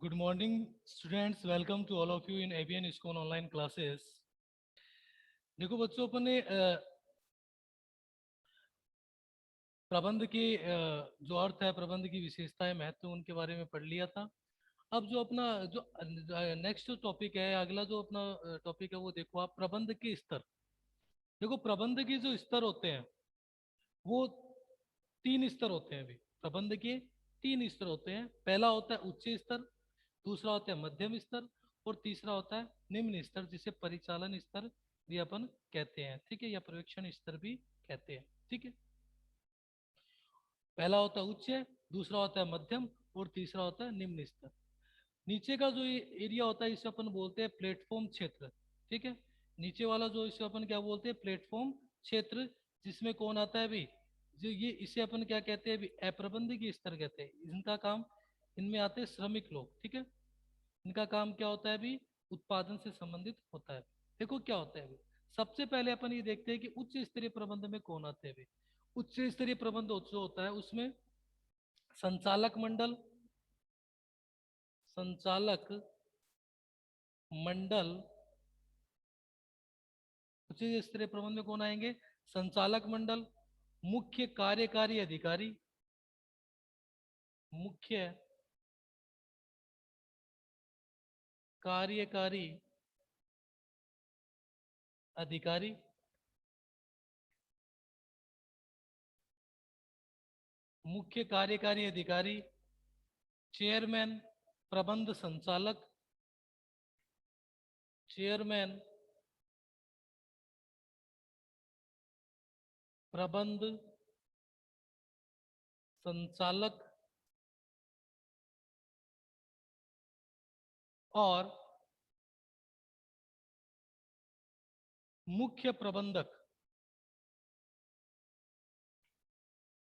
Good morning, students. Welcome to all of you in ABN ISKCON online classes. देखो बच्चों, अपन ने प्रबंध के जो अर्थ है, प्रबंध की विशेषताएं, महत्व, उनके बारे में पढ़ लिया था। अब जो अपना जो नेक्स्ट टॉपिक है, अगला जो अपना टॉपिक है, वो देखो आप, प्रबंध के स्तर। देखो, प्रबंध के जो स्तर होते हैं वो तीन स्तर होते हैं। अभी प्रबंध के तीन स्तर होते हैं। पहला होता है उच्च स्तर, दूसरा होता है मध्यम स्तर, और तीसरा होता है निम्न स्तर, जिसे परिचालन स्तर भी अपन कहते हैं। ठीक है, या पर्यवेक्षण स्तर भी कहते हैं। ठीक है, पहला होता है उच्च, दूसरा होता है मध्यम, और तीसरा होता है निम्न स्तर। नीचे का जो एरिया होता है, इसे अपन बोलते हैं प्लेटफॉर्म क्षेत्र। ठीक है, नीचे वाला जो, इसे अपन क्या बोलते हैं, प्लेटफॉर्म क्षेत्र। जिसमें कौन आता है अभी, जो ये, इसे अपन क्या कहते हैं अभी, अप्रबंधकीय स्तर कहते हैं। इनका काम, इनमें आते हैं श्रमिक लोग। ठीक है, इनका काम क्या होता है अभी, उत्पादन से संबंधित होता है। देखो क्या होता है अभी, सबसे पहले अपन ये देखते हैं कि उच्च स्तरीय प्रबंध में कौन आते हैं अभी। उच्च स्तरीय प्रबंध जो होता है, उसमें संचालक मंडल, संचालक मंडल। उच्च स्तरीय प्रबंध में कौन आएंगे, संचालक मंडल, मुख्य कार्यकारी अधिकारी, मुख्य कार्यकारी अधिकारी, मुख्य कार्यकारी अधिकारी, चेयरमैन, प्रबंध संचालक, चेयरमैन, प्रबंध संचालक, और मुख्य प्रबंधक।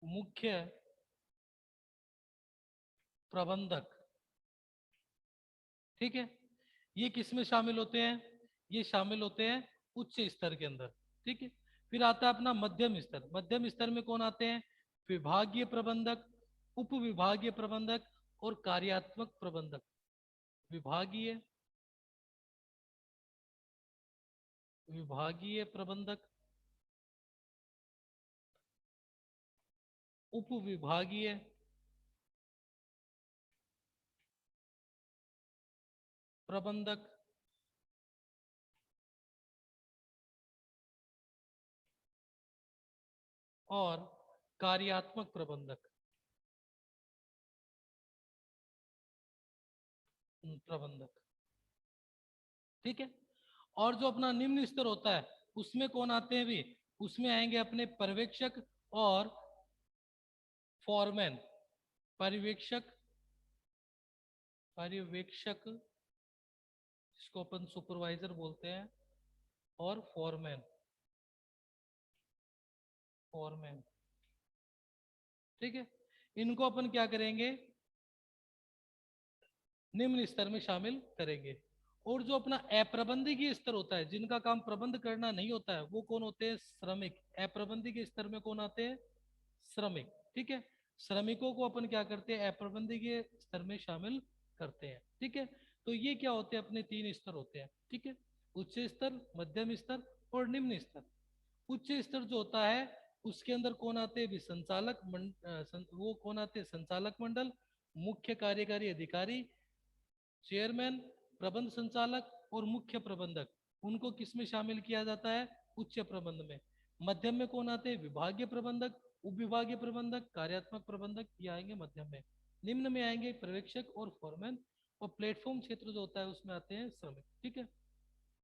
मुख्य प्रबंधक। ठीक है, ये किस में शामिल होते हैं, ये शामिल होते हैं उच्च स्तर के अंदर। ठीक है, फिर आता है अपना मध्यम स्तर। मध्यम स्तर में कौन आते हैं, विभागीय प्रबंधक, उप विभागीय प्रबंधक, और कार्यात्मक प्रबंधक। विभागीय, विभागीय प्रबंधक, उप विभागीय प्रबंधक, और कार्यात्मक प्रबंधक। प्रबंधक। ठीक है, और जो अपना निम्न स्तर होता है, उसमें कौन आते हैं भी, उसमें आएंगे अपने पर्यवेक्षक और फॉरमैन। पर्यवेक्षक, पर्यवेक्षक जिसको अपन सुपरवाइजर बोलते हैं, और फॉरमैन, फॉरमैन। ठीक है, इनको अपन क्या करेंगे, निम्न स्तर में शामिल करेंगे। और जो अपना अप्रबंधकीय स्तर होता है, जिनका काम प्रबंध करना नहीं होता है, वो कौन होते हैं, श्रमिक। अप्रबंधकीय स्तर में कौन आते हैं, श्रमिक। ठीक है, श्रमिकों को अपन क्या करते हैं, अप्रबंधकीय स्तर में शामिल करते हैं। ठीक है, तो ये क्या होते हैं, अपने तीन स्तर होते हैं। ठीक है, उच्च स्तर, मध्यम स्तर, और निम्न स्तर। उच्च स्तर जो होता है, उसके अंदर कौन आते हैं भी, संचालक वो कौन आते हैं, संचालक मंडल, मुख्य कार्यकारी अधिकारी, चेयरमैन, प्रबंध संचालक, और मुख्य प्रबंधक। उनको किस में शामिल किया जाता है, उच्च प्रबंध में। मध्यम में कौन आते हैं, विभागीय प्रबंधक, उप विभागीय प्रबंधक, कार्यात्मक प्रबंधक, ये आएंगे मध्यम में। निम्न में आएंगे पर्यवेक्षक और फॉरमैन। और प्लेटफॉर्म क्षेत्र जो होता है, उसमें आते हैं श्रमिक। ठीक है,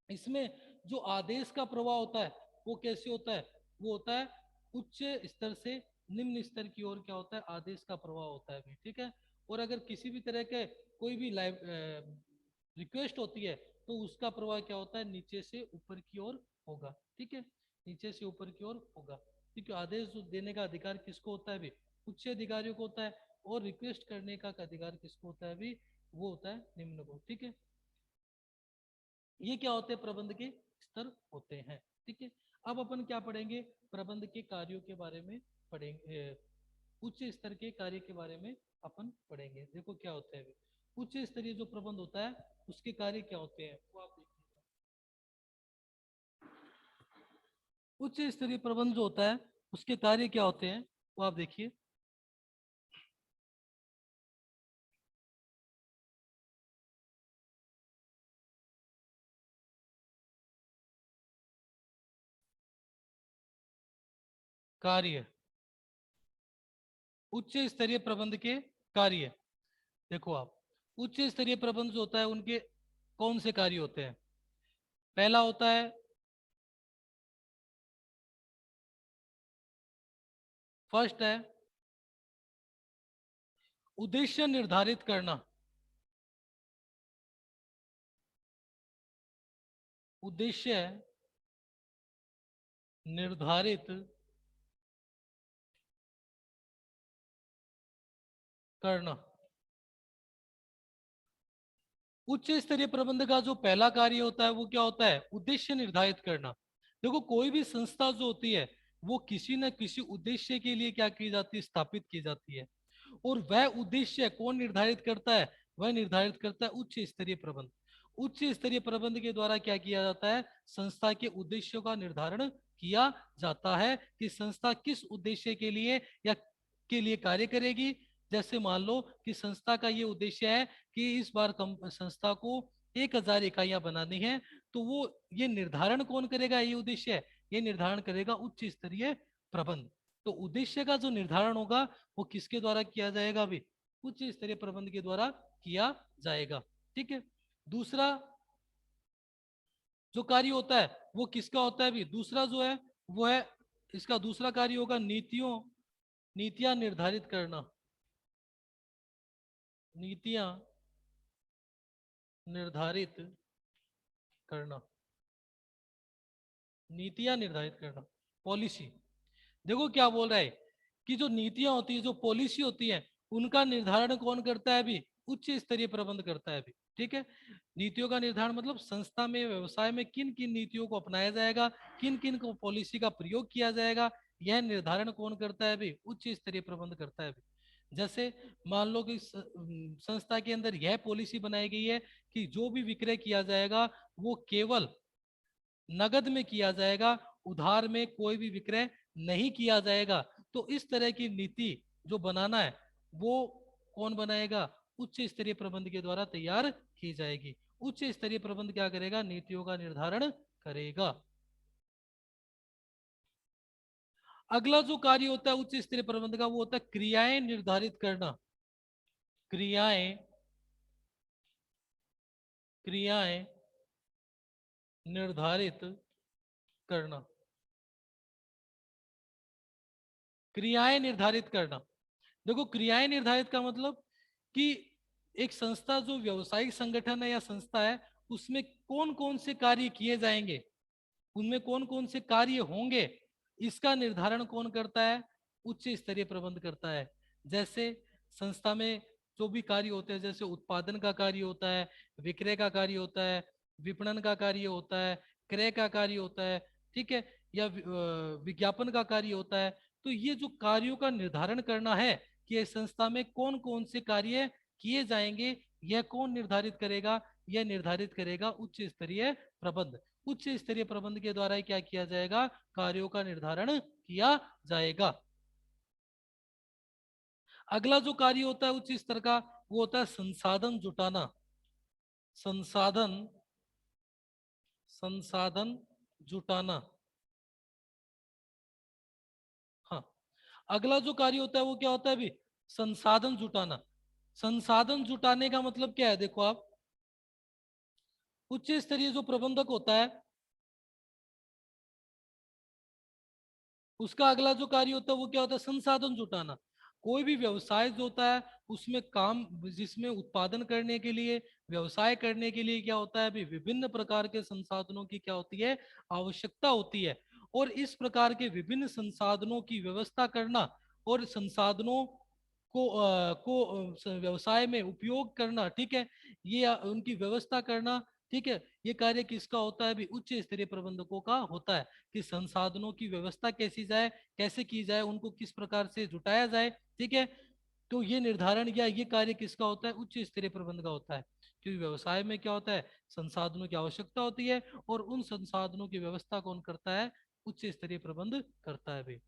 इसमें जो आदेश का प्रवाह होता है, वो कैसे होता है, वो होता है उच्च स्तर से निम्न स्तर की ओर क्या होता है, आदेश का प्रवाह होता है भी। ठीक है, और अगर किसी भी तरह के कोई भी लाइव रिक्वेस्ट होती है, तो उसका प्रवाह क्या होता है, नीचे से ऊपर की ओर होगा। ठीक है, नीचे से ऊपर की ओर होगा, क्योंकि आदेश देने का अधिकार किसको होता है भी, उच्च अधिकारियों को होता है। और रिक्वेस्ट करने का अधिकार किसको होता है भी, वो होता है निम्न को। ठीक है, ये क्या होते हैं, प्रबंध के स्तर होते हैं। ठीक है, अब अपन क्या पढ़ेंगे, प्रबंध के कार्यों के बारे में पढ़ेंगे। उच्च स्तर के कार्य के बारे में अपन पढ़ेंगे। देखो क्या होता है, उच्च स्तरीय जो प्रबंध होता है उसके कार्य क्या होते हैं वो आप देखिए। उच्च स्तरीय प्रबंध जो होता है उसके कार्य क्या होते हैं वो आप देखिए। कार्य, उच्च स्तरीय प्रबंध के कार्य, देखो आप, उच्च स्तरीय प्रबंध जो होता है उनके कौन से कार्य होते हैं। पहला होता है, फर्स्ट है उद्देश्य निर्धारित करना। उद्देश्य निर्धारित करना। उच्च स्तरीय प्रबंध का जो पहला कार्य होता है वो क्या होता है, उद्देश्य निर्धारित करना। देखो कोई भी संस्था जो होती है वो किसी न किसी उद्देश्य के लिए क्या की जाती है, स्थापित की जाती है। और वह उद्देश्य कौन निर्धारित करता है, वह निर्धारित करता है उच्च स्तरीय प्रबंध। उच्च स्तरीय प्रबंध के द्वारा क्या किया जाता है, संस्था के उद्देश्यों का निर्धारण किया जाता है कि संस्था किस उद्देश्य के लिए या के लिए कार्य करेगी। जैसे मान लो कि संस्था का ये उद्देश्य है कि इस बार संस्था को 1000 इकाइयां बनानी है, तो वो ये निर्धारण कौन करेगा, ये उद्देश्य है, ये निर्धारण करेगा उच्च स्तरीय प्रबंध। तो उद्देश्य का जो निर्धारण होगा वो किसके द्वारा किया जाएगा, अभी उच्च स्तरीय प्रबंध के द्वारा किया जाएगा। ठीक है। दूसरा जो कार्य होता है वो किसका होता है, अभी दूसरा जो है वो है, इसका दूसरा कार्य होगा नीतियां निर्धारित करना। नीतियां निर्धारित करना। नीतियां निर्धारित करना, पॉलिसी। देखो क्या बोल रहा है कि जो नीतियां होती है, जो पॉलिसी होती है, उनका निर्धारण कौन करता है, अभी उच्च स्तरीय प्रबंध करता है अभी। ठीक है। नीतियों का निर्धारण मतलब संस्था में, व्यवसाय में किन किन नीतियों को अपनाया जाएगा, किन किन को पॉलिसी का प्रयोग किया जाएगा, यह निर्धारण कौन करता है, अभी उच्च स्तरीय प्रबंध करता है अभी। जैसे मान लो कि संस्था के अंदर यह पॉलिसी बनाई गई है कि जो भी विक्रय किया जाएगा वो केवल नगद में किया जाएगा, उधार में कोई भी विक्रय नहीं किया जाएगा। तो इस तरह की नीति जो बनाना है वो कौन बनाएगा, उच्च स्तरीय प्रबंध के द्वारा तैयार की जाएगी। उच्च स्तरीय प्रबंध क्या करेगा, नीतियों का निर्धारण करेगा। अगला जो कार्य होता है उच्च स्तरीय प्रबंध का वो होता है क्रियाएं निर्धारित करना। क्रियाएं क्रियाएं निर्धारित करना। क्रियाएं निर्धारित करना, देखो क्रियाएं निर्धारित का मतलब कि एक संस्था जो व्यवसायिक संगठन है या संस्था है उसमें कौन कौन से कार्य किए जाएंगे, उनमें कौन कौन से कार्य होंगे, इसका निर्धारण कौन करता है, उच्च स्तरीय प्रबंध करता है। जैसे संस्था में जो भी कार्य होते हैं, जैसे उत्पादन का कार्य होता है, विक्रय का कार्य होता है, विपणन का कार्य होता है, क्रय का कार्य होता है, ठीक है, या विज्ञापन का कार्य होता है। तो ये जो कार्यों का निर्धारण करना है कि इस संस्था में कौन कौन से कार्य किए जाएंगे, यह कौन निर्धारित करेगा, यह निर्धारित करेगा उच्च स्तरीय प्रबंध। उच्च स्तरीय प्रबंध के द्वारा क्या किया जाएगा, कार्यों का निर्धारण किया जाएगा। अगला जो कार्य होता है उच्च स्तर का वो होता है संसाधन जुटाना। संसाधन संसाधन जुटाना। हाँ। अगला जो कार्य होता है वो क्या होता है, अभी संसाधन जुटाना। संसाधन जुटाने का मतलब क्या है, देखो आप, उच्च स्तरीय जो प्रबंधक होता है उसका अगला जो कार्य होता है वो क्या होता है, संसाधन जुटाना। कोई भी व्यवसाय जो होता है उसमें काम, जिसमें उत्पादन करने के लिए, व्यवसाय करने के लिए क्या होता है, अभी विभिन्न प्रकार के संसाधनों की क्या होती है, आवश्यकता होती है। और इस प्रकार के विभिन्न संसाधनों की व्यवस्था करना और संसाधनों को व्यवसाय में उपयोग करना, ठीक है, ये उनकी व्यवस्था करना, ठीक है, ये कार्य किसका होता है, अभी उच्च स्तरीय प्रबंधकों का होता है कि संसाधनों की व्यवस्था कैसी जाए, कैसे की जाए, उनको किस प्रकार से जुटाया जाए। ठीक है। तो ये निर्धारण या ये कार्य किसका होता है? उच्च स्तरीय प्रबंध का होता है। क्योंकि व्यवसाय में क्या होता है? संसाधनों की आवश्यकता होती है, और उन संसाधनों की व्यवस्था कौन करता है? उच्च स्तरीय प्रबंध करता है भाई।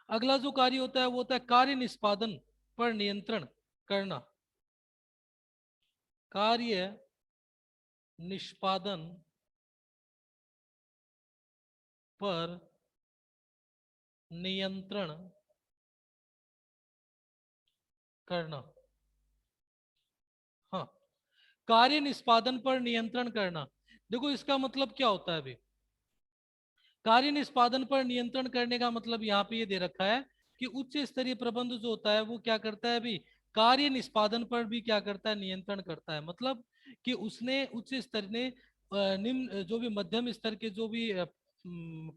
अगला जो कार्य होता है वो होता है कार्य निष्पादन पर नियंत्रण करना। कार्य निष्पादन पर नियंत्रण करना। हाँ, कार्य निष्पादन पर नियंत्रण करना। देखो इसका मतलब क्या होता है अभी? कार्य निष्पादन पर नियंत्रण करने का मतलब यहाँ पे ये दे रखा है कि उच्च स्तरीय प्रबंध जो होता है वो क्या करता है अभी? कार्य निष्पादन पर भी क्या करता है? नियंत्रण करता है। मतलब कि उसने उच्च स्तर ने निम्न जो भी मध्यम स्तर के जो भी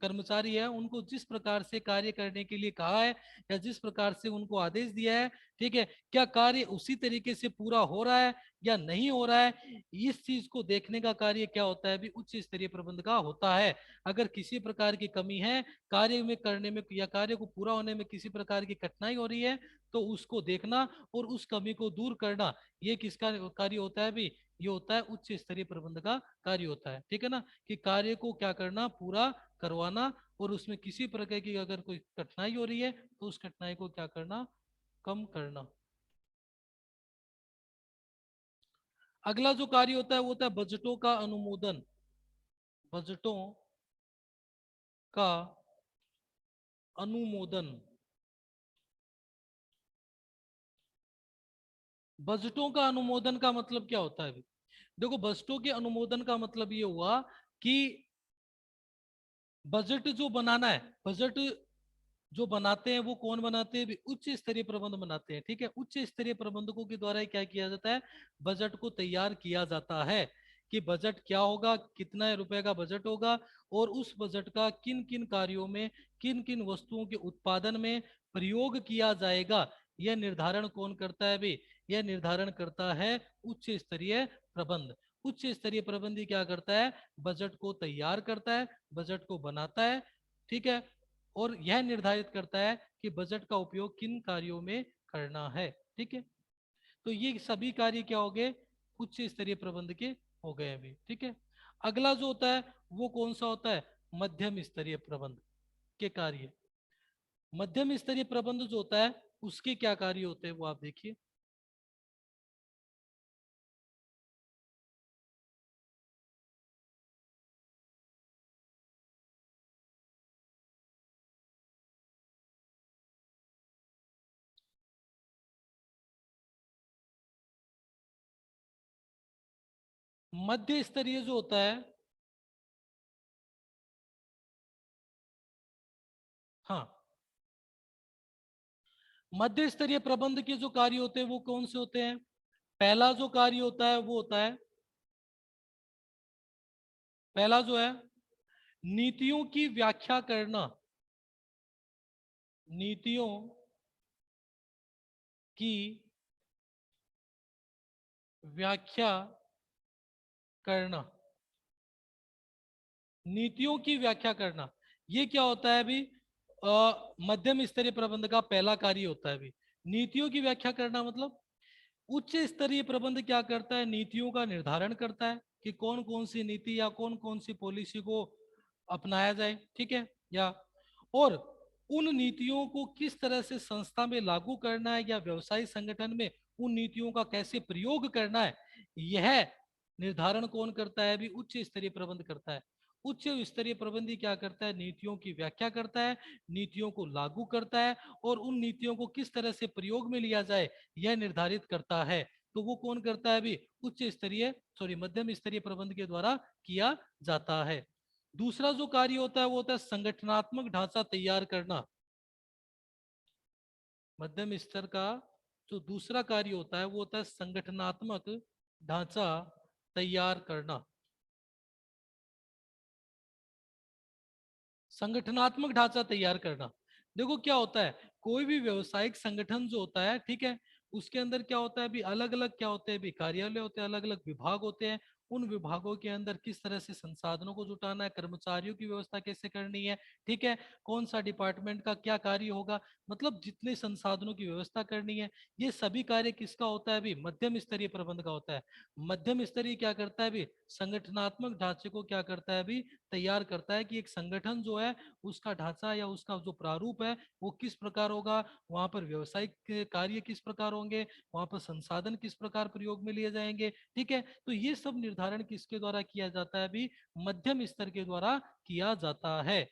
कर्मचारी है उनको जिस प्रकार से कार्य करने के लिए कहा है या जिस प्रकार से उनको आदेश दिया है, ठीक है, क्या कार्य उसी तरीके से पूरा हो रहा है या नहीं हो रहा है, इस चीज को देखने का कार्य क्या होता है अभी? उच्च स्तरीय प्रबंध का होता है। अगर किसी प्रकार की कमी है कार्य में करने में या कार्य को पूरा होने में किसी प्रकार की कठिनाई हो रही है, तो उसको देखना और उस कमी को दूर करना, ये किसका कार्य होता है भी? ये होता है उच्च स्तरीय प्रबंध का कार्य होता है। ठीक है ना, कि कार्य को क्या करना? पूरा करवाना, और उसमें किसी प्रकार की अगर कोई कठिनाई हो रही है तो उस कठिनाई को क्या करना? कम करना। अगला जो कार्य होता है वो होता है बजटों का अनुमोदन। बजटों का अनुमोदन। बजटों का अनुमोदन का मतलब क्या होता है अभी? देखो, बजटों के अनुमोदन का मतलब ये हुआ कि बजट जो बनाना है, बजट जो बनाते हैं वो कौन बनाते हैं? उच्च स्तरीय प्रबंध बनाते हैं। ठीक है, उच्च स्तरीय प्रबंधकों के द्वारा क्या किया जाता है? बजट को तैयार किया जाता है कि बजट क्या होगा, कितना रुपए का बजट होगा, और उस बजट का किन किन कार्यों में, किन किन वस्तुओं के उत्पादन में प्रयोग किया जाएगा, यह निर्धारण कौन करता है भाई? यह निर्धारण करता है उच्च स्तरीय प्रबंध। उच्च स्तरीय प्रबंधी क्या करता है? बजट को तैयार करता है, बजट को बनाता है, ठीक है, और यह निर्धारित करता है कि बजट का उपयोग किन कार्यों में करना है। ठीक है, तो ये सभी कार्य क्या हो गए? उच्च स्तरीय प्रबंध के हो गए अभी। ठीक है, अगला जो होता है वो कौन सा होता है? मध्यम स्तरीय प्रबंध के कार्य। मध्यम स्तरीय प्रबंध जो होता है उसके क्या कार्य होते हैं वो आप देखिए। मध्य स्तरीय जो होता है, हाँ, मध्य स्तरीय प्रबंध के जो कार्य होते हैं वो कौन से होते हैं? पहला जो कार्य होता है वो होता है, पहला जो है नीतियों की व्याख्या करना। नीतियों की व्याख्या करना। नीतियों की व्याख्या करना, ये क्या होता है अभी? मध्यम स्तरीय प्रबंध का पहला कार्य होता है अभी। नीतियों की व्याख्या करना मतलब उच्च स्तरीय प्रबंध क्या करता है? नीतियों का निर्धारण करता है कि कौन कौन सी नीति या कौन कौन सी पॉलिसी को अपनाया जाए, ठीक है, या और उन नीतियों को किस तरह से संस्था में लागू करना है या व्यवसायिक संगठन में उन नीतियों का कैसे प्रयोग करना है, यह निर्धारण कौन करता है? अभी उच्च स्तरीय प्रबंध करता है। उच्च स्तरीय प्रबंधी क्या करता है? नीतियों की व्याख्या करता है, नीतियों को लागू करता है, और उन नीतियों को किस तरह से प्रयोग में लिया जाए यह निर्धारित करता है। तो वो कौन करता है अभी? उच्च स्तरीय, सॉरी, मध्यम स्तरीय प्रबंध के द्वारा किया जाता है। दूसरा जो कार्य होता है वो होता है संगठनात्मक ढांचा तैयार करना। मध्यम स्तर का जो दूसरा कार्य होता है वो होता है संगठनात्मक ढांचा तैयार करना। संगठनात्मक ढांचा तैयार करना, देखो क्या होता है, कोई भी व्यवसायिक संगठन जो होता है, ठीक है, उसके अंदर क्या होता है? अभी अलग अलग क्या होते हैं? अभी कार्यालय होते हैं, अलग अलग विभाग होते हैं। उन विभागों के अंदर किस तरह से संसाधनों को जुटाना है, कर्मचारियों की व्यवस्था कैसे करनी है, ठीक है, कौन सा डिपार्टमेंट का क्या कार्य होगा, मतलब जितने संसाधनों की व्यवस्था करनी है, ये सभी कार्य किसका होता है अभी, मध्यम स्तरीय प्रबंध का होता है। मध्यम स्तरीय क्या करता है अभी, संगठनात्मक ढांचे को क्या करता है अभी, तैयार करता है कि एक संगठन जो है उसका ढांचा या उसका जो प्रारूप है वो किस प्रकार होगा, वहां पर व्यवसायिक कार्य किस प्रकार होंगे, वहां पर संसाधन किस प्रकार प्रयोग में लिए जाएंगे, ठीक है। तो ये सब निर्धारण किसके द्वारा किया जाता है अभी, मध्यम स्तर के द्वारा किया जाता है।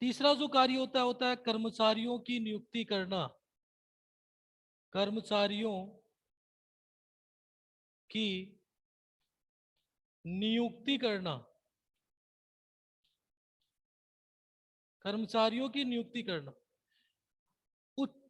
तीसरा जो कार्य होता है कर्मचारियों की नियुक्ति करना। कर्मचारियों की नियुक्ति करना, कर्मचारियों की नियुक्ति करना।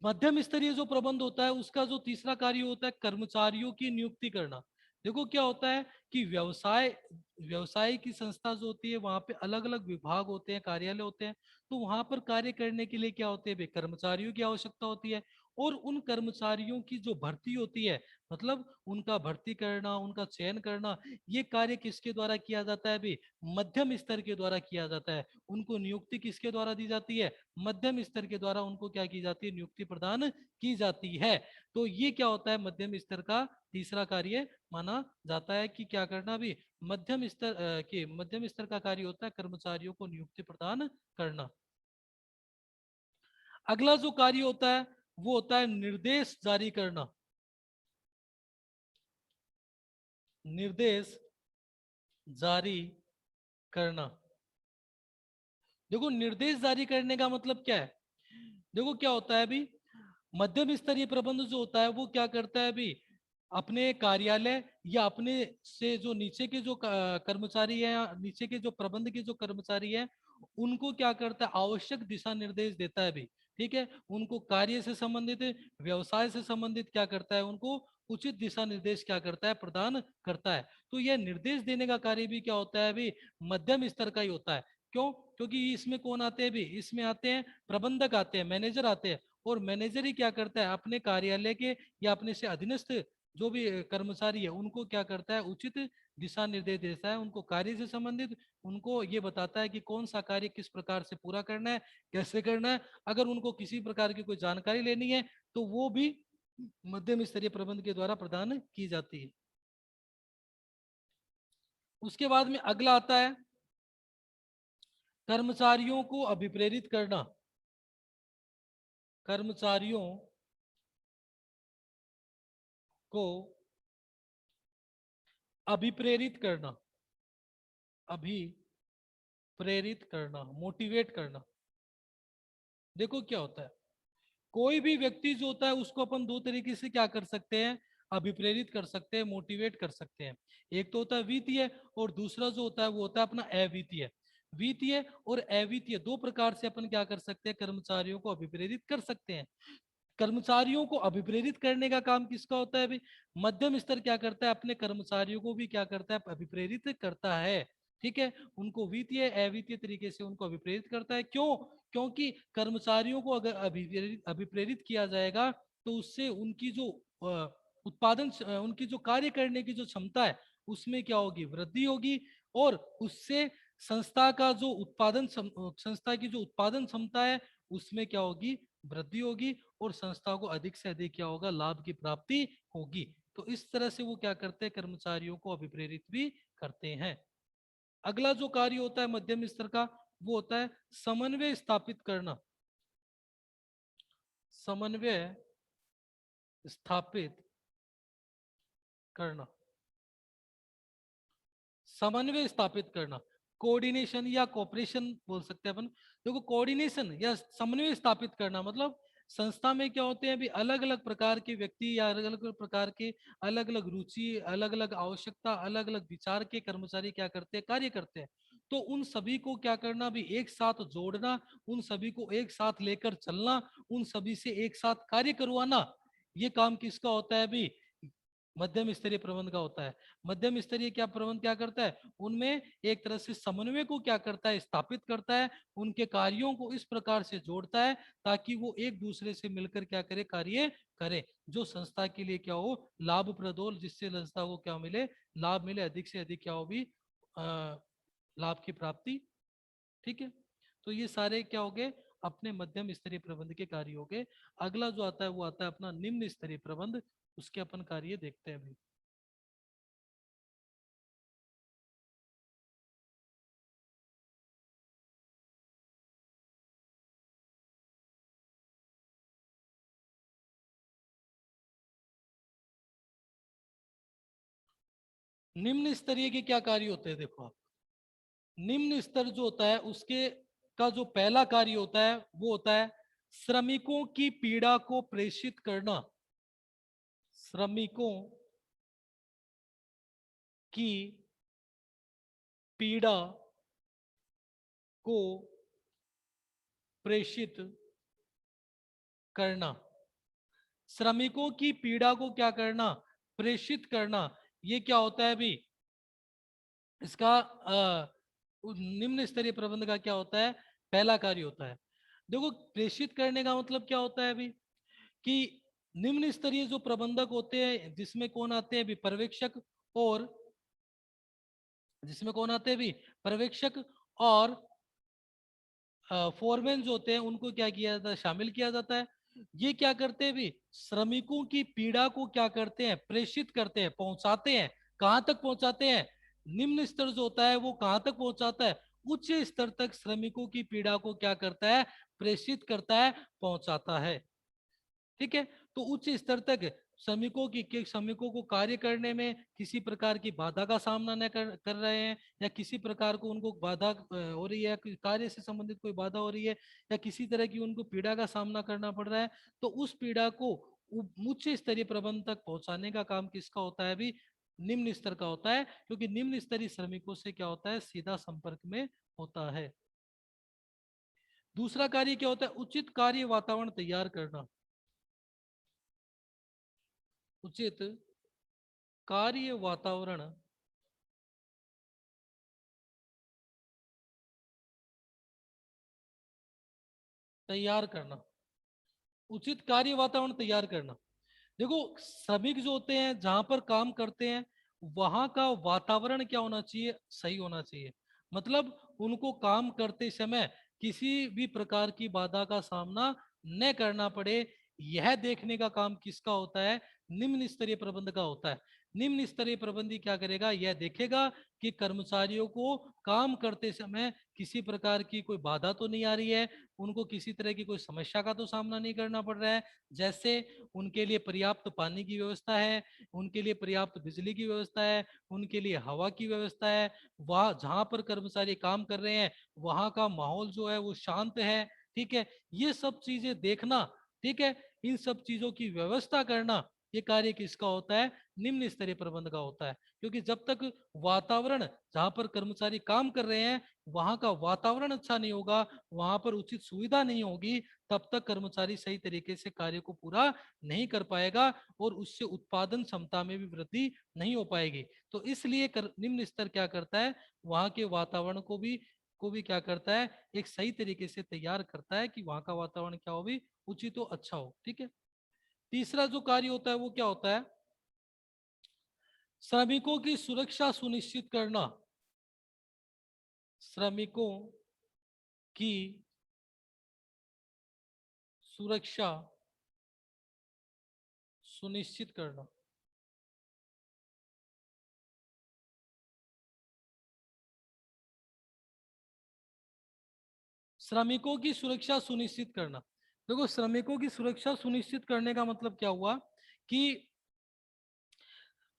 मध्यम स्तरीय जो प्रबंध होता है उसका जो तीसरा कार्य होता है कर्मचारियों की नियुक्ति करना। देखो क्या होता है कि व्यवसाय की संस्था जो होती है वहां पे अलग अलग विभाग होते हैं, कार्यालय होते हैं, तो वहां पर कार्य करने के लिए क्या होते हैं, कर्मचारियों की आवश्यकता होती है। और उन कर्मचारियों की जो भर्ती होती है, मतलब उनका भर्ती करना, उनका चयन करना, ये कार्य किसके द्वारा किया जाता है अभी, मध्यम स्तर के द्वारा किया जाता है। उनको नियुक्ति किसके द्वारा दी जाती है, मध्यम स्तर के द्वारा उनको क्या की जाती है, नियुक्ति प्रदान की जाती है। तो ये क्या होता है, मध्यम स्तर का तीसरा कार्य माना जाता है कि क्या करना भी, मध्यम स्तर का कार्य होता है कर्मचारियों को नियुक्ति प्रदान करना। अगला जो कार्य होता है वो होता है निर्देश जारी करना। निर्देश जारी करना। देखो निर्देश जारी करने का मतलब क्या है, देखो क्या होता है अभी, मध्यम स्तरीय प्रबंध जो होता है वो क्या करता है अभी, अपने कार्यालय या अपने से जो नीचे के जो कर्मचारी है या नीचे के जो प्रबंध के जो कर्मचारी है उनको क्या करता है, आवश्यक दिशा निर्देश देता है अभी, ठीक है। उनको कार्य से संबंधित, व्यवसाय से संबंधित क्या करता है, उनको उचित दिशा निर्देश क्या करता है, प्रदान करता है। तो यह निर्देश देने का कार्य भी क्या होता है अभी, मध्यम स्तर का ही होता है। क्यों, क्योंकि इसमें कौन आते हैं अभी, इसमें आते हैं प्रबंधक आते हैं, मैनेजर आते हैं, और मैनेजर ही क्या करता है, अपने कार्यालय के या अपने से अधीनस्थ जो भी कर्मचारी है उनको क्या करता है, उचित दिशा निर्देश देता है, उनको कार्य से संबंधित उनको ये बताता है कि कौन सा कार्य किस प्रकार से पूरा करना है, कैसे करना है। अगर उनको किसी प्रकार की कोई जानकारी लेनी है तो वो भी मध्यम स्तरीय प्रबंध के द्वारा प्रदान की जाती है। उसके बाद में अगला आता है कर्मचारियों को अभिप्रेरित करना। कर्मचारियों को अभिप्रेरित करना, अभिप्रेरित करना, मोटिवेट करना। देखो क्या होता है, कोई भी व्यक्ति जो होता है उसको अपन दो तरीके से क्या कर सकते हैं, अभिप्रेरित कर सकते हैं, मोटिवेट कर सकते हैं। एक तो होता है वित्तीय और दूसरा जो होता है वो होता है अपना अवित्तीय। वित्तीय और अवित्तीय दो प्रकार से अपन क्या कर सकते हैं, कर्मचारियों को अभिप्रेरित कर सकते हैं। कर्मचारियों को अभिप्रेरित करने का काम किसका होता है अभी, मध्यम स्तर क्या करता है, अपने कर्मचारियों को भी क्या करता है, अभिप्रेरित करता है, ठीक है। उनको वित्तीय अवित्तीय तरीके से उनको अभिप्रेरित करता है। क्यों, क्योंकि कर्मचारियों को अगर अभिप्रेरित किया जाएगा तो उससे उनकी जो उनकी जो कार्य करने की जो क्षमता है उसमें क्या होगी, वृद्धि होगी। और उससे संस्था की जो उत्पादन क्षमता है उसमें क्या होगी, वृद्धि होगी। और संस्था को अधिक से अधिक क्या होगा, लाभ की प्राप्ति होगी। तो इस तरह से वो क्या करते हैं, कर्मचारियों को अभिप्रेरित भी करते हैं। अगला जो कार्य होता है मध्यम स्तर का वो होता है समन्वय स्थापित करना। समन्वय स्थापित करना, समन्वय स्थापित करना, कोऑर्डिनेशन या कोऑपरेशन बोल सकते हैं अपन। देखो कोऑर्डिनेशन या समन्वय स्थापित करना मतलब संस्था में क्या होते हैं अभी, अलग अलग प्रकार के व्यक्ति या अलग अलग प्रकार के अलग अलग रुचि, अलग अलग आवश्यकता, अलग अलग विचार के कर्मचारी क्या करते हैं, कार्य करते हैं। तो उन सभी को क्या करना भी, एक साथ जोड़ना, उन सभी को एक साथ लेकर चलना, उन सभी से एक साथ कार्य करवाना, ये काम किसका होता है अभी, मध्यम स्तरीय प्रबंध का होता है। मध्यम स्तरीय क्या प्रबंध क्या करता है, उनमें एक तरह से समन्वय को क्या करता है, स्थापित करता है, उनके कार्यों को इस प्रकार से जोड़ता है ताकि वो एक दूसरे से मिलकर क्या करे, कार्य करे, जो संस्था के लिए क्या हो, लाभप्रद हो, जिससे संस्था को क्या मिले, लाभ मिले, अधिक से अधिक क्या हो भी लाभ की प्राप्ति। ठीक है, तो ये सारे क्या हो गए, अपने मध्यम स्तरीय प्रबंध के कार्य हो गए। अगला जो आता है वो आता है अपना निम्न स्तरीय प्रबंध, उसके अपन कार्य देखते हैं अभी। निम्न स्तरीय के क्या कार्य होते हैं, देखो आप, निम्न स्तर जो होता है उसके का जो पहला कार्य होता है वो होता है श्रमिकों की पीड़ा को प्रेषित करना। श्रमिकों की पीड़ा को प्रेषित करना। श्रमिकों की पीड़ा को क्या करना, प्रेषित करना। ये क्या होता है अभी, इसका निम्न स्तरीय प्रबंध का क्या होता है, पहला कार्य होता है। देखो, प्रेषित करने का मतलब क्या होता है अभी, कि निम्न स्तरीय जो प्रबंधक होते हैं जिसमें कौन आते हैं भी, पर्यवेक्षक, और जिसमें कौन आते हैं भी, पर्यवेक्षक और फोरमैन जो होते हैं उनको क्या किया जाता है, शामिल किया जाता है। ये क्या करते हैं भी, श्रमिकों की पीड़ा को क्या करते हैं, प्रेषित करते हैं, पहुंचाते हैं। कहां तक पहुंचाते हैं, निम्न स्तर जो होता है वो कहां तक पहुंचाता है, उच्च स्तर तक श्रमिकों की पीड़ा को क्या करता है, प्रेषित करता है, पहुंचाता है। ठीक है, तो उच्च स्तर तक श्रमिकों की के श्रमिकों को कार्य करने में किसी प्रकार की बाधा का सामना न कर रहे हैं, या किसी प्रकार को उनको बाधा हो रही है, कार्य से संबंधित कोई बाधा हो रही है, या किसी तरह की उनको पीड़ा का सामना करना पड़ रहा है, तो उस पीड़ा को उच्च स्तरीय प्रबंधन तक पहुंचाने का काम किसका होता है अभी, निम्न स्तर का होता है, क्योंकि निम्न स्तरीय श्रमिकों से क्या होता है, सीधा संपर्क में होता है। दूसरा कार्य क्या होता है, उचित कार्य वातावरण तैयार करना। उचित कार्य वातावरण तैयार करना। उचित कार्य वातावरण तैयार करना। देखो, श्रमिक जो होते हैं जहां पर काम करते हैं, वहां का वातावरण क्या होना चाहिए, सही होना चाहिए। मतलब उनको काम करते समय किसी भी प्रकार की बाधा का सामना न करना पड़े, यह देखने का काम किसका होता है, निम्न स्तरीय प्रबंध का होता है। निम्न स्तरीय प्रबंधी क्या करेगा, यह देखेगा कि कर्मचारियों को काम करते समय किसी प्रकार की कोई बाधा तो नहीं आ रही है, उनको किसी तरह की कोई समस्या का तो सामना नहीं करना पड़ रहा है। जैसे उनके लिए पर्याप्त पानी की व्यवस्था है, उनके लिए पर्याप्त बिजली की व्यवस्था है, उनके लिए हवा की व्यवस्था है, वहाँ जहाँ पर कर्मचारी काम कर रहे हैं वहाँ का माहौल जो है वो शांत है। ठीक है, ये सब चीजें देखना, ठीक है, इन सब चीजों की व्यवस्था करना, ये कार्य किसका होता है, निम्न स्तरीय प्रबंध का होता है। क्योंकि जब तक वातावरण जहाँ पर कर्मचारी काम कर रहे हैं वहां का वातावरण अच्छा नहीं होगा, वहां पर उचित सुविधा नहीं होगी, तब तक कर्मचारी सही तरीके से कार्य को पूरा नहीं कर पाएगा, और उससे उत्पादन क्षमता में भी वृद्धि नहीं हो पाएगी। तो इसलिए निम्न स्तर क्या करता है, वहां के वातावरण को भी क्या करता है, एक सही तरीके से तैयार करता है कि वहां का वातावरण क्या हो भी, उचित हो, अच्छा हो। ठीक है, तीसरा जो कार्य होता है वो क्या होता है, श्रमिकों की सुरक्षा सुनिश्चित करना। श्रमिकों की सुरक्षा सुनिश्चित करना। श्रमिकों की सुरक्षा सुनिश्चित करना। देखो, श्रमिकों की सुरक्षा सुनिश्चित करने का मतलब क्या हुआ, कि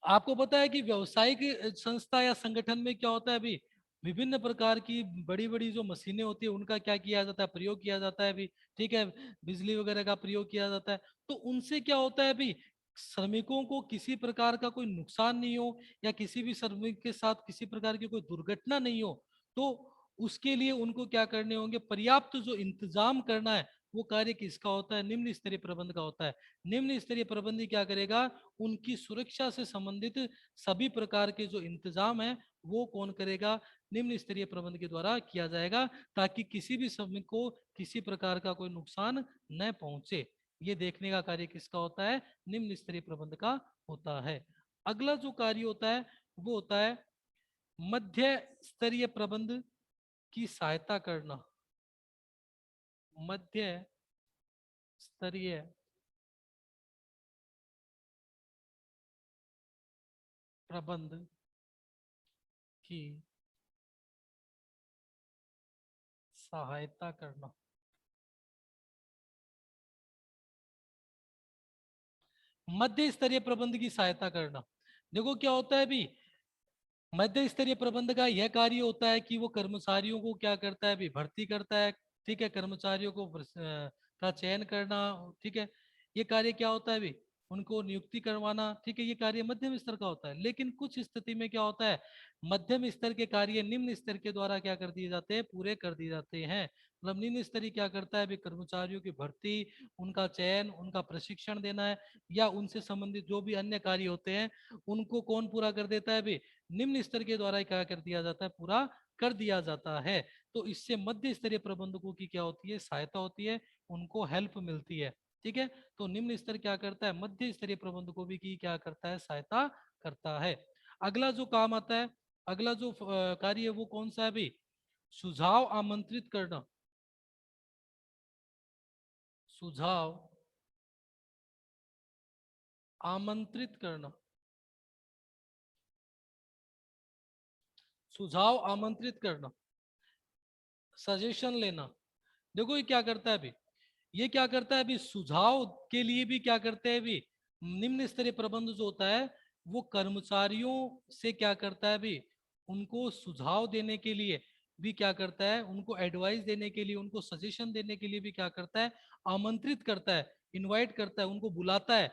आपको पता है कि व्यावसायिक संस्था या संगठन में क्या होता है अभी, विभिन्न प्रकार की बड़ी बड़ी जो मशीनें होती है उनका क्या किया जाता है, प्रयोग किया जाता है अभी। ठीक है, बिजली वगैरह का प्रयोग किया जाता है। तो उनसे क्या होता है अभी, श्रमिकों को किसी प्रकार का कोई नुकसान नहीं हो, या किसी भी श्रमिक के साथ किसी प्रकार की कोई दुर्घटना नहीं हो, तो उसके लिए उनको क्या करने होंगे, पर्याप्त जो इंतजाम करना है वो कार्य किसका होता है? निम्न स्तरीय प्रबंध का होता है। निम्न स्तरीय प्रबंधी क्या करेगा? उनकी सुरक्षा से संबंधित सभी प्रकार के जो इंतजाम है वो कौन करेगा? निम्न स्तरीय प्रबंध के द्वारा किया जाएगा, ताकि किसी भी श्रमिक को किसी प्रकार का कोई नुकसान न पहुंचे। ये देखने का कार्य किसका होता है? निम्न स्तरीय प्रबंध का होता है। अगला जो कार्य होता है वो होता है मध्य स्तरीय प्रबंध की सहायता करना। मध्य स्तरीय प्रबंध की सहायता करना। मध्य स्तरीय प्रबंध की सहायता करना, देखो क्या होता है अभी। मध्य स्तरीय प्रबंध का यह कार्य होता है कि वो कर्मचारियों को क्या करता है? अभी भर्ती करता है, ठीक है, कर्मचारियों को का चयन करना, ठीक है। ये कार्य क्या होता है अभी? उनको नियुक्ति करवाना, ठीक है, ये कार्य मध्यम स्तर का होता है। लेकिन कुछ स्थिति में क्या होता है, मध्यम स्तर के कार्य निम्न स्तर के द्वारा क्या कर दिए जाते हैं? पूरे कर दिए जाते हैं। मतलब निम्न स्तरीय क्या करता है अभी? कर्मचारियों की भर्ती, उनका चयन, उनका प्रशिक्षण देना है, या उनसे संबंधित जो भी अन्य कार्य होते हैं उनको कौन पूरा कर देता है अभी? निम्न स्तर के द्वारा क्या कर दिया जाता है? पूरा कर दिया जाता है। तो इससे मध्य स्तरीय प्रबंधकों की क्या होती है? सहायता होती है, उनको हेल्प मिलती है, ठीक है। तो निम्न स्तर क्या करता है? मध्य स्तरीय प्रबंधकों भी की क्या करता है? सहायता करता है। अगला जो काम आता है, अगला जो कार्य है वो कौन सा है अभी? सुझाव आमंत्रित करना। सुझाव आमंत्रित करना। सुझाव आमंत्रित करना, सजेशन लेना। देखो ये क्या करता है अभी, ये क्या करता है अभी? सुझाव के लिए भी क्या करते हैं अभी? निम्न स्तरीय प्रबंध जो होता है वो कर्मचारियों से क्या करता है अभी? उनको सुझाव देने के लिए भी क्या करता है? उनको एडवाइस देने के लिए, उनको सजेशन देने के लिए भी क्या करता है? आमंत्रित करता है, इनवाइट करता है, उनको बुलाता है।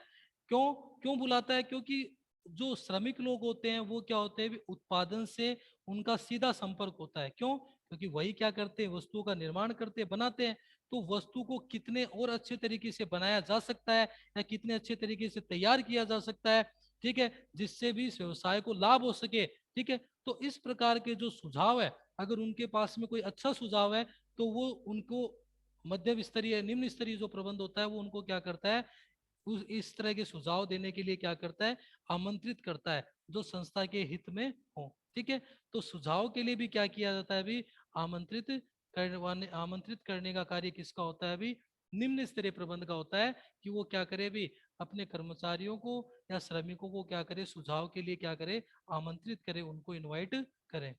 क्यों? क्यों बुलाता है? क्योंकि जो श्रमिक लोग होते हैं वो क्या होते हैं? उत्पादन से उनका सीधा संपर्क होता है। क्यों? क्योंकि वही क्या करते हैं? वस्तुओं का निर्माण करते हैं, बनाते हैं। तो वस्तु को कितने और अच्छे तरीके से बनाया जा सकता है, या कितने अच्छे तरीके से तैयार किया जा सकता है, ठीक है, जिससे भी व्यवसाय को लाभ हो सके, ठीक है। तो इस प्रकार के जो सुझाव है, अगर उनके पास में कोई अच्छा सुझाव है तो वो उनको मध्यम स्तरीय, निम्न स्तरीय जो प्रबंध होता है वो उनको क्या करता है? उस इस तरह के सुझाव देने के लिए क्या करता है? आमंत्रित करता है, जो संस्था के हित में हो, ठीक है। तो सुझाव के लिए भी क्या किया जाता है अभी? आमंत्रित करवाने, आमंत्रित करने का कार्य किसका होता है अभी? निम्न स्तरीय प्रबंध का होता है, कि वो क्या करे अभी? अपने कर्मचारियों को या श्रमिकों को क्या करे? सुझाव के लिए क्या करे? आमंत्रित करे, उनको इनवाइट करे।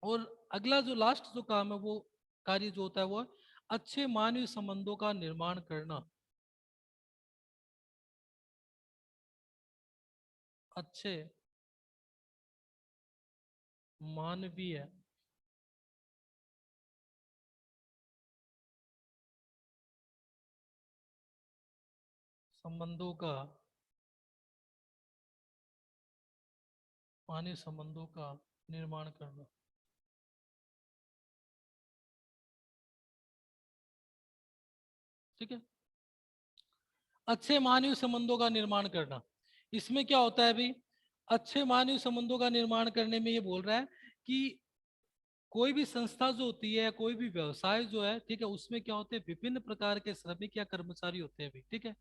और अगला जो लास्ट जो काम है वो कार्य जो होता है वो अच्छे मानवीय संबंधों का निर्माण करना। अच्छे मानवीय संबंधों का, मानवीय संबंधों का निर्माण करना, ठीक है। अच्छे मानवीय संबंधों का निर्माण करना, इसमें क्या होता है अभी? अच्छे मानवीय संबंधों का निर्माण करने में ये बोल रहा है कि कोई भी संस्था जो होती है, कोई भी व्यवसाय जो है, ठीक है, उसमें क्या होते हैं? विभिन्न प्रकार के श्रमिक या कर्मचारी होते हैं भी, ठीक है।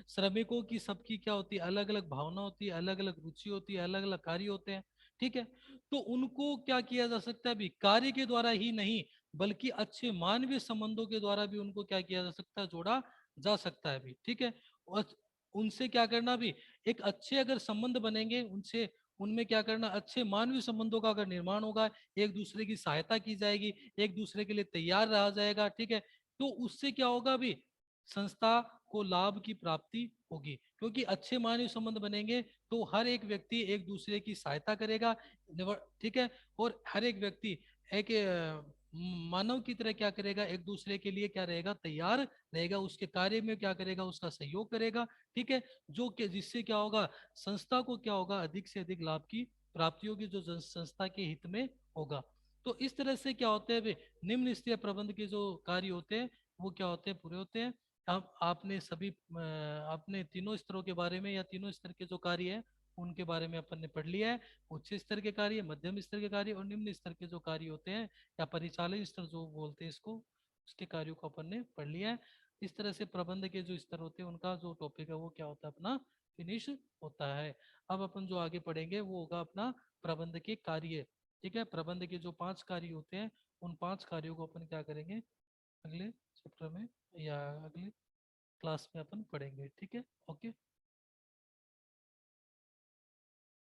श्रमिकों की सबकी क्या होती है? अलग अलग भावना होती है, अलग अलग रुचि होती है, अलग अलग कार्य होते हैं, ठीक है। तो उनको क्या किया जा सकता है अभी? कार्य के द्वारा ही नहीं, बल्कि अच्छे मानवीय संबंधों के द्वारा भी उनको क्या किया जा सकता है? जोड़ा जा सकता है भी, ठीक है। और उनसे क्या करना भी? एक अच्छे अगर संबंध बनेंगे उनसे, उनमें क्या करना? अच्छे मानवीय संबंधों का अगर निर्माण होगा, एक दूसरे की सहायता की जाएगी, एक दूसरे के लिए तैयार रहा जाएगा, ठीक है। तो उससे क्या होगा अभी? संस्था को लाभ की प्राप्ति होगी, क्योंकि अच्छे मानवीय संबंध बनेंगे तो हर एक व्यक्ति एक दूसरे की सहायता करेगा, ठीक है। और हर एक व्यक्ति एक मानव की तरह क्या करेगा? एक दूसरे के लिए क्या रहेगा? तैयार रहेगा, उसके कार्य में क्या करेगा? उसका सहयोग करेगा, ठीक है। जो कि जिससे क्या होगा? संस्था को क्या होगा? अधिक से अधिक लाभ की प्राप्ति होगी, जो संस्था के हित में होगा। तो इस तरह से क्या होते हैं वे निम्न स्तरीय प्रबंध के जो कार्य होते हैं वो क्या होते हैं, पूरे होते हैं। अब आपने सभी आपने तीनों स्तरों के बारे में या तीनों स्तर के जो कार्य है उनके बारे में अपन ने पढ़ लिया है। उच्च स्तर के कार्य, मध्यम स्तर के कार्य और निम्न स्तर के जो कार्य होते हैं या परिचालन स्तर जो बोलते हैं इसको, उसके कार्यों को अपन ने पढ़ लिया है। इस तरह से प्रबंध के जो स्तर होते हैं उनका जो टॉपिक है वो क्या होता है अपना फिनिश होता है। अब अपन जो आगे पढ़ेंगे वो होगा अपना प्रबंध के कार्य। ठीक है, प्रबंध के जो 5 कार्य होते हैं उन 5 कार्यों को अपन क्या करेंगे अगले चैप्टर में या अगले क्लास में अपन पढ़ेंगे। ठीक है, ओके।